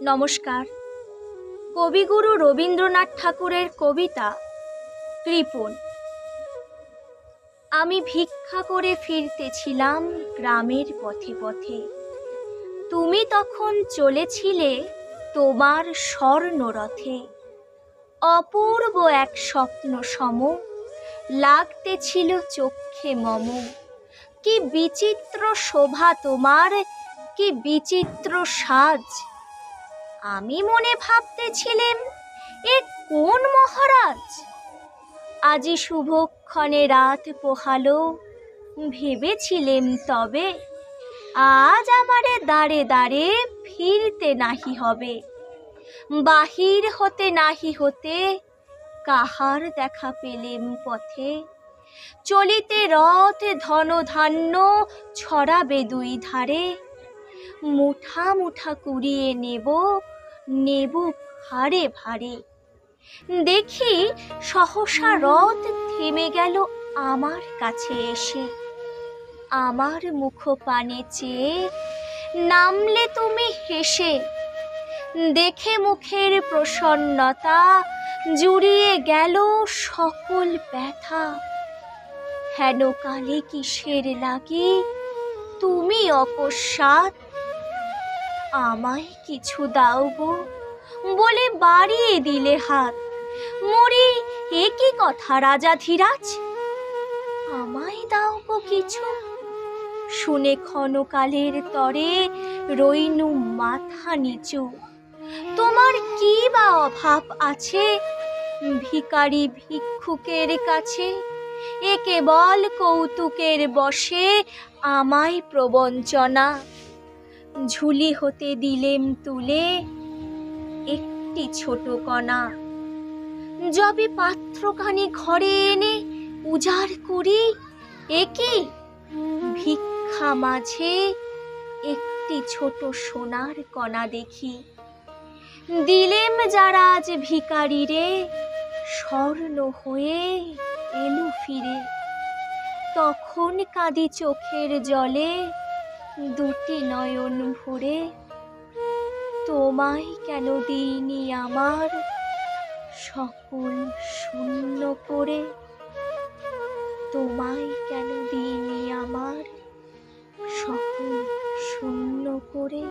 নমস্কার। কবিগুরু রবীন্দ্রনাথ ঠাকুরের কবিতা কৃপণ। আমি ভিক্ষা করে ফিরতেছিলাম গ্রামের পথে পথে। তুমি তখন চলেছিলে তোমার স্বর্ণরথে। অপূর্ব এক স্বপ্ন সম লাগতেছিল চক্ষে মম। কি বিচিত্র শোভা তোমার, কি বিচিত্র সাজ। আমি মনে ভাবতেছিলেম, এ কোন মহারাজ। আজি শুভক্ষণে রাত পোহালো, ভেবেছিলেম তবে আজ আমারে দাঁড়ে দাঁড়ে ফিরতে নাহি হবে। বাহির হতে নাহি হতে কাহার দেখা পেলেম পথে। চলিতে রথ ধনধান্য ছড়াবে দুই ধারে। মুঠা মুঠা কুড়িয়ে নেব নেব ভারে ভারে। দেখি সহসা রথ থেমে গেল আমার কাছে এসে। আমার মুখ পানে চেয়ে নামলে তুমি হেসে। দেখে মুখের প্রসন্নতা জুড়িয়ে গেল সকল ব্যথা। হেন কালে কিসের লাগি তুমি অকস্মাৎ। আমায় কিছু দাও গো বলে বাড়িয়ে দিলে হাত। মরি এ কি কথা রাজা ধীরাজ, আমায় দাও গো কিছু। শুনে ক্ষণকালের তরে রইনু মাথা নিচু। তোমার কি বা অভাব আছে ভিখারি ভিক্ষুকের কাছে। এ কেবল কৌতুকের বশে আমায় প্রবঞ্চনা। ঝুলি হতে দিলেম তুলে একটি ছোট কণা। যবে পাত্রখানি ঘরে এনে উজাড় করি, এ কি ভিক্ষা মাঝে একটি ছোট সোনার কণা দেখি। দিলেম যারা আজ ভিখারি রে, স্বর্ণ হয়ে এলো ফিরে। তখন কাঁদি চোখের জলে দুটি নয়ন ভরে। তোমায় কেন দিইনি আমার সকল শূন্য করে। তোমায় কেন দিইনি আমার সকল শূন্য করে।